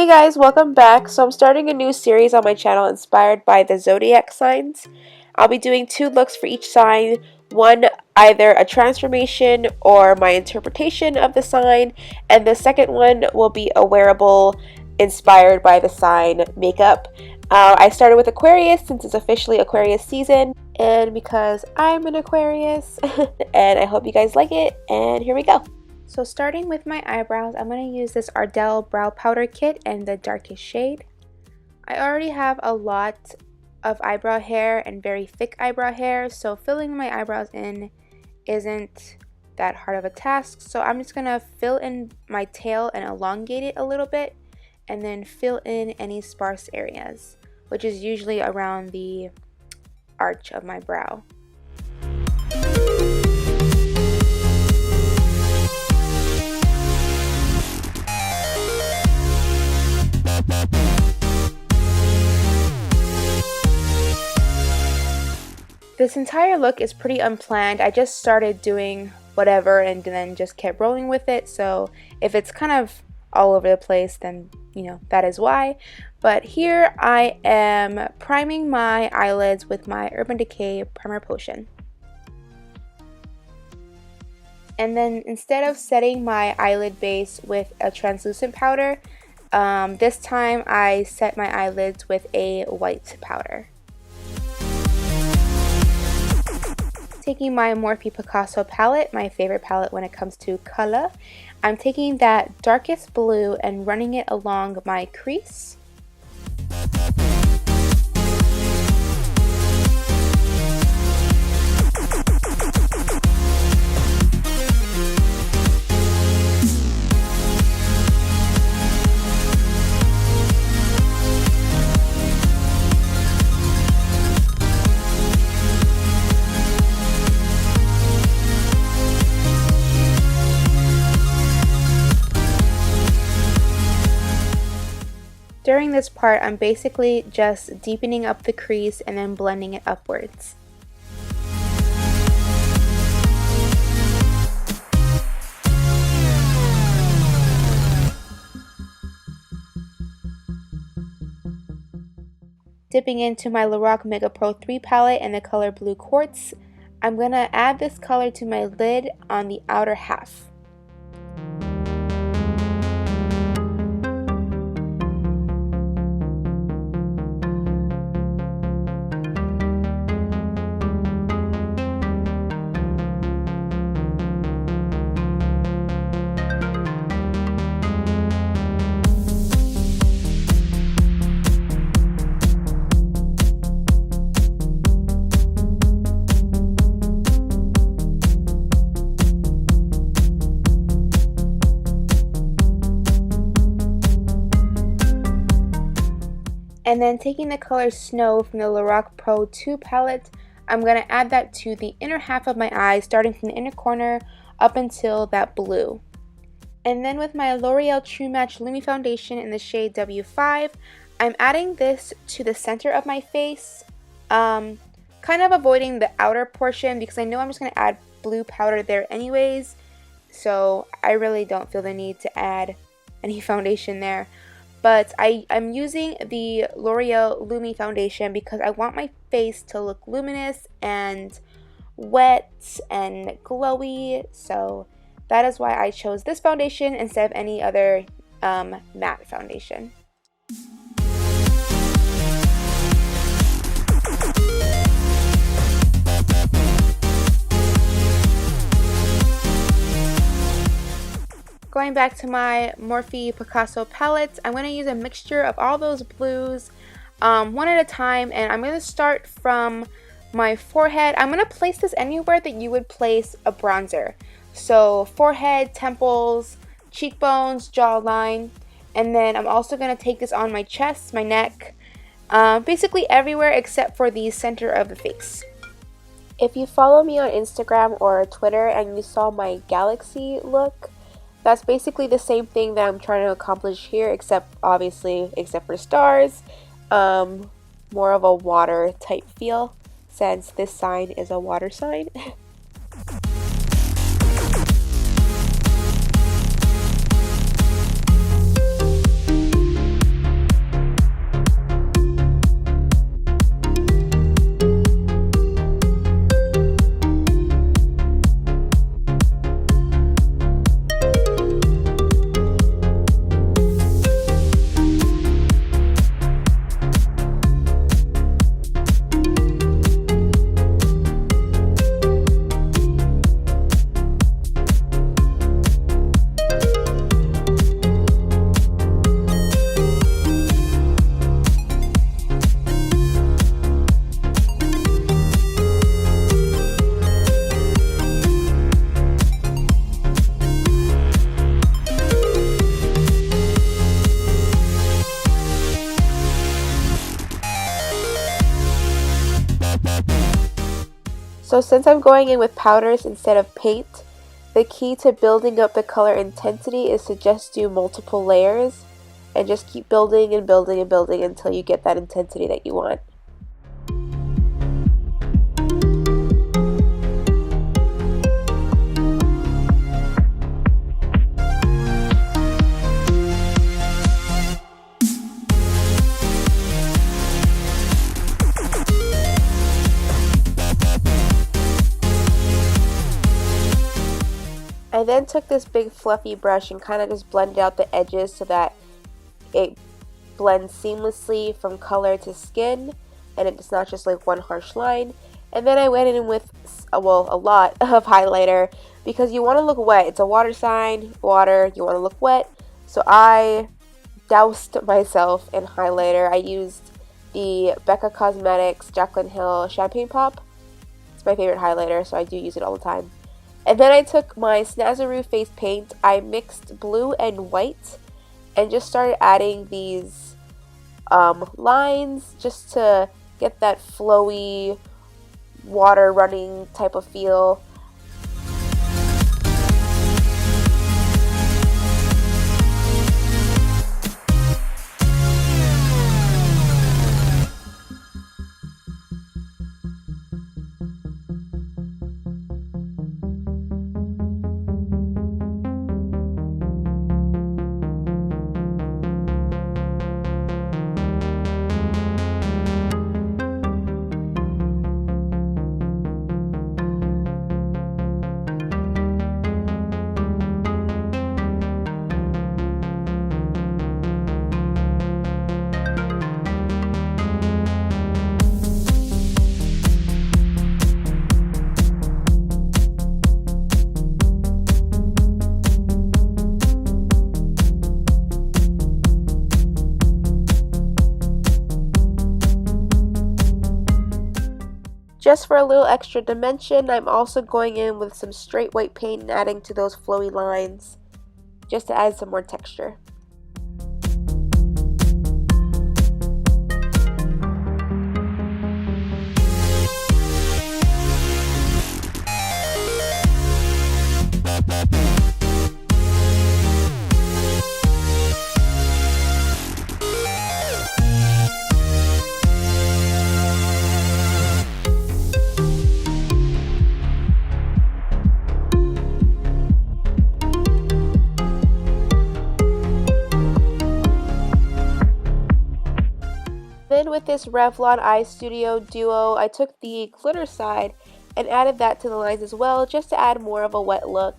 Hey guys, welcome back. So I'm starting a new series on my channel inspired by the zodiac signs. I'll be doing 2 looks for each sign, one either a transformation or my interpretation of the sign, and the second one will be a wearable inspired by the sign makeup. I started with Aquarius since it's officially Aquarius season and because I'm an Aquarius and I hope you guys like it, and here we go. So starting with my eyebrows, I'm going to use this Ardell Brow Powder Kit in the darkest shade. I already have a lot of eyebrow hair and very thick eyebrow hair, so filling my eyebrows in isn't that hard of a task. So I'm just going to fill in my tail and elongate it a little bit, and then fill in any sparse areas, which is usually around the arch of my brow. This entire look is pretty unplanned. I just started doing whatever and then just kept rolling with it. So if it's kind of all over the place, then you know that is why. But here I am priming my eyelids with my Urban Decay Primer Potion. And then instead of setting my eyelid base with a translucent powder, this time I set my eyelids with a white powder. Taking my Morphe Picasso palette, my favorite palette when it comes to color, I'm taking that darkest blue and running it along my crease. During this part, I'm basically just deepening up the crease and then blending it upwards. Dipping into my Lorac Mega Pro 3 palette in the color Blue Quartz, I'm going to add this color to my lid on the outer half. And then taking the color Snow from the Lorac Pro 2 palette, I'm going to add that to the inner half of my eye, starting from the inner corner up until that blue. And then with my L'Oreal True Match Lumi foundation in the shade W5, I'm adding this to the center of my face, kind of avoiding the outer portion because I know I'm just going to add blue powder there anyways, so I really don't feel the need to add any foundation there. But I'm using the L'Oreal Lumi foundation because I want my face to look luminous and wet and glowy. So that is why I chose this foundation instead of any other matte foundation. Going back to my Morphe Picasso palettes, I'm going to use a mixture of all those blues one at a time, and I'm going to start from my forehead. I'm going to place this anywhere that you would place a bronzer. So forehead, temples, cheekbones, jawline, and then I'm also going to take this on my chest, my neck, basically everywhere except for the center of the face. If you follow me on Instagram or Twitter and you saw my galaxy look, that's basically the same thing that I'm trying to accomplish here, except for stars, more of a water type feel since this sign is a water sign. So since I'm going in with powders instead of paint, the key to building up the color intensity is to just do multiple layers and just keep building and building and building until you get that intensity that you want. I then took this big fluffy brush and kind of just blended out the edges so that it blends seamlessly from color to skin and it's not just like one harsh line. And then I went in with, well, a lot of highlighter because you want to look wet. It's a water sign, water, you want to look wet. So I doused myself in highlighter. I used the Becca Cosmetics Jaclyn Hill Champagne Pop. It's my favorite highlighter, so I do use it all the time. And then I took my Snazaroo face paint, I mixed blue and white, and just started adding these lines just to get that flowy, water running type of feel. Just for a little extra dimension, I'm also going in with some straight white paint and adding to those flowy lines, just to add some more texture. Then with this Revlon Eye Studio Duo, I took the glitter side and added that to the lines as well, just to add more of a wet look.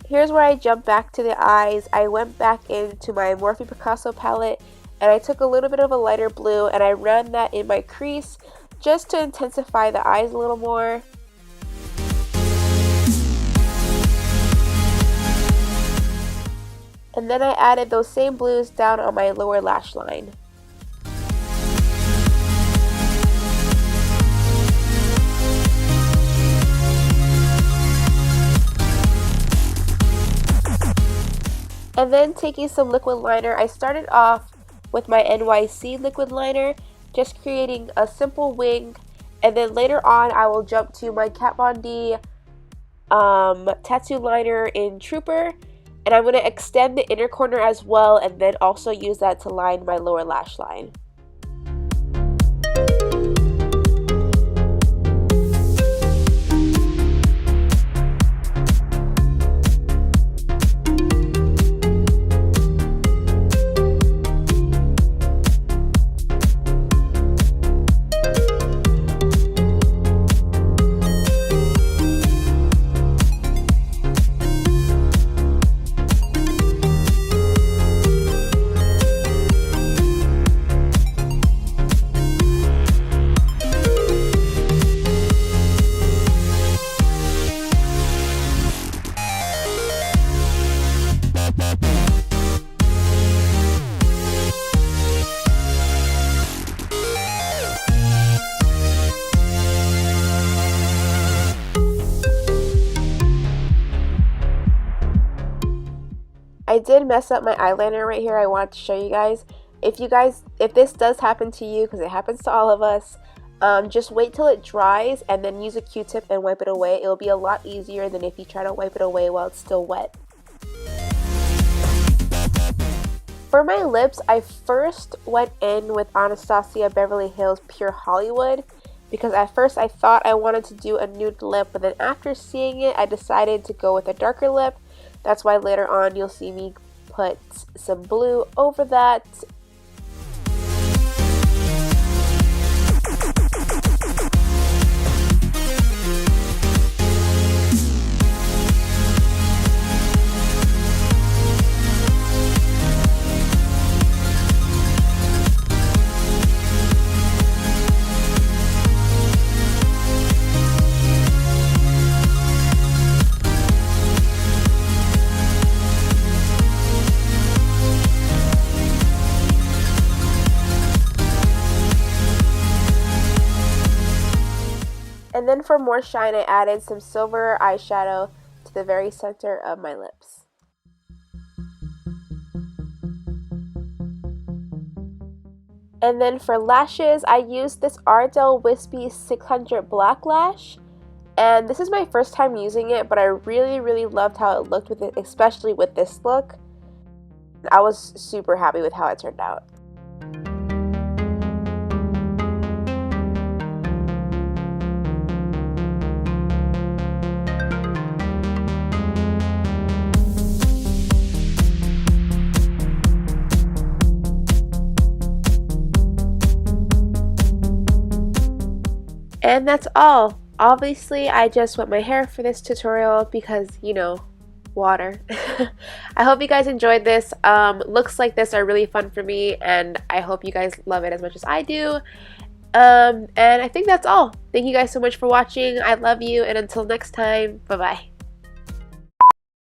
Here's where I jump back to the eyes. I went back into my Morphe Picasso palette and I took a little bit of a lighter blue and I ran that in my crease just to intensify the eyes a little more. And then I added those same blues down on my lower lash line. And then taking some liquid liner, I started off with my N.Y.C liquid liner, just creating a simple wing, and then later on I will jump to my Kat Von D tattoo liner in Trooper, and I'm going to extend the inner corner as well and then also use that to line my lower lash line. I did mess up my eyeliner right here. I wanted to show you guys. If this does happen to you, because it happens to all of us, just wait till it dries and then use a Q-tip and wipe it away. It'll be a lot easier than if you try to wipe it away while it's still wet. For my lips, I first went in with Anastasia Beverly Hills Pure Hollywood because at first I thought I wanted to do a nude lip, but then after seeing it, I decided to go with a darker lip. That's why later on you'll see me put some blue over that. And then for more shine, I added some silver eyeshadow to the very center of my lips. And then for lashes, I used this Ardell Wispy 600 Black Lash. And this is my first time using it, but I really loved how it looked with it, especially with this look. I was super happy with how it turned out. And that's all. Obviously, I just wet my hair for this tutorial because, you know, water. I hope you guys enjoyed this. Looks like this are really fun for me, and I hope you guys love it as much as I do. And I think that's all. Thank you guys so much for watching. I love you, and until next time, bye-bye.